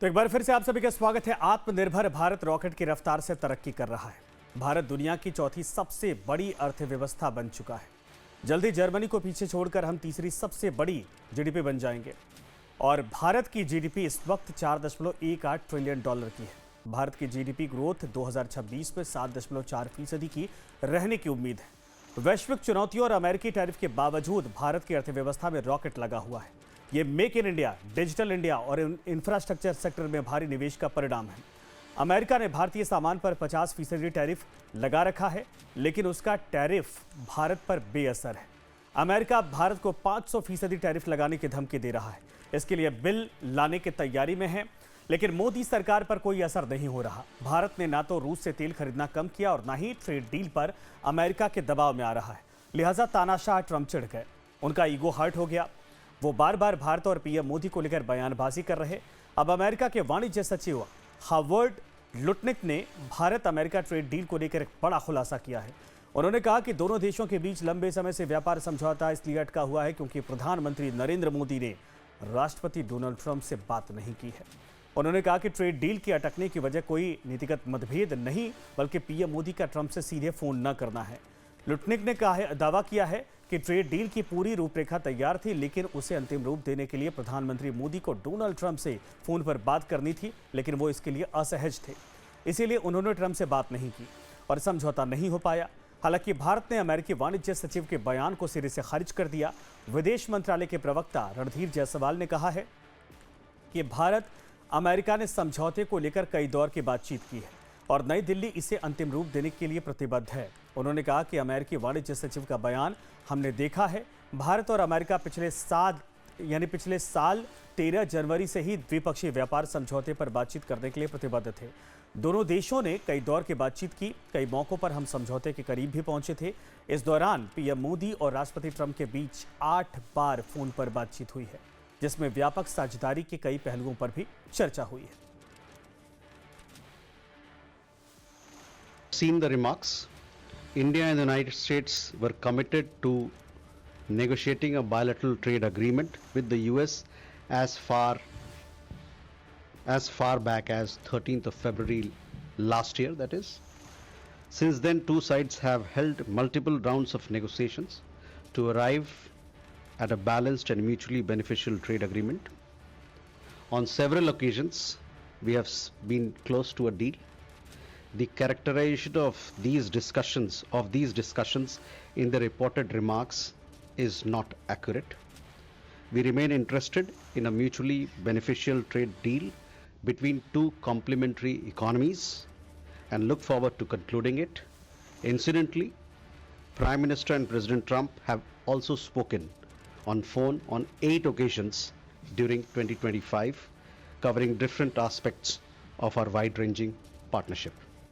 तो एक बार फिर से आप सभी का स्वागत है। आत्मनिर्भर भारत रॉकेट की रफ्तार से तरक्की कर रहा है। भारत दुनिया की चौथी सबसे बड़ी अर्थव्यवस्था बन चुका है। जल्दी जर्मनी को पीछे छोड़कर हम तीसरी सबसे बड़ी जीडीपी बन जाएंगे और भारत की जीडीपी इस वक्त 4.18 ट्रिलियन डॉलर की है। भारत की जीडीपी ग्रोथ 2026 में 7.4% की रहने की उम्मीद है। वैश्विक चुनौतियों और अमेरिकी टैरिफ के बावजूद भारत की अर्थव्यवस्था में रॉकेट लगा हुआ है। ये make in India, digital India और इंफ्रास्ट्रक्चर सेक्टर में भारी निवेश का परिणाम है। अमेरिका ने भारतीय सामान पर 50% टैरिफ लगा रखा है, लेकिन उसका टैरिफ भारत पर बेअसर है। अमेरिका भारत को 500% टैरिफ लगाने की धमकी दे रहा है। इसके लिए बिल लाने की तैयारी में है, लेकिन मोदी सरकार पर कोई असर नहीं हो रहा। भारत ने ना तो रूस से तेल खरीदना कम किया और ना ही ट्रेड डील पर अमेरिका के दबाव में आ रहा है। लिहाजा तानाशाह ट्रंप चिढ़ गए, उनका ईगो हर्ट हो गया। वो बार बार भारत और पीएम मोदी को लेकर बयानबाजी कर रहे। अब अमेरिका के वाणिज्य सचिव हावर्ड लुटनिक ने भारत अमेरिका ट्रेड डील को लेकर एक बड़ा खुलासा किया है। उन्होंने कहा कि दोनों देशों के बीच लंबे समय से व्यापार समझौता इसलिए अटका हुआ है क्योंकि प्रधानमंत्री नरेंद्र मोदी ने राष्ट्रपति डोनाल्ड ट्रंप से बात नहीं की है। उन्होंने कहा कि ट्रेड डील के अटकने की वजह कोई नीतिगत मतभेद नहीं, बल्कि पीएम मोदी का ट्रंप से सीधे फोन न करना है। लुटनिक ने दावा किया है कि ट्रेड डील की पूरी रूपरेखा तैयार थी, लेकिन उसे अंतिम रूप देने के लिए प्रधानमंत्री मोदी को डोनाल्ड ट्रंप से फोन पर बात करनी थी, लेकिन वो इसके लिए असहज थे। इसीलिए उन्होंने ट्रंप से बात नहीं की और समझौता नहीं हो पाया। हालांकि भारत ने अमेरिकी वाणिज्य सचिव के बयान को सिरे से खारिज कर दिया। विदेश मंत्रालय के प्रवक्ता रणधीर जायसवाल ने कहा है कि भारत अमेरिका ने समझौते को लेकर कई दौर की बातचीत की है और नई दिल्ली इसे अंतिम रूप देने के लिए प्रतिबद्ध है। उन्होंने कहा कि अमेरिकी वाणिज्य सचिव का बयान हमने देखा है। भारत और अमेरिका पिछले साल 13 जनवरी से ही द्विपक्षीय व्यापार समझौते पर बातचीत करने के लिए प्रतिबद्ध थे। दोनों देशों ने कई दौर की बातचीत की। कई मौकों पर हम समझौते के करीब भी पहुंचे थे। इस दौरान पीएम मोदी और राष्ट्रपति ट्रंप के बीच 8 बार फोन पर बातचीत हुई है, जिसमें व्यापक साझेदारी के कई पहलुओं पर भी चर्चा हुई है। Seen the remarks, India and the United States were committed to negotiating a bilateral trade agreement with the US as far back as 13th of February last year, that is. Since then, two sides have held multiple rounds of negotiations to arrive at a balanced and mutually beneficial trade agreement. On several occasions, we have been close to a deal. The characterization of these discussions in the reported remarks is not accurate. We remain interested in a mutually beneficial trade deal between two complementary economies and look forward to concluding it. Incidentally, Prime Minister and President Trump have also spoken on phone on 8 occasions during 2025, covering different aspects of our wide-ranging partnership.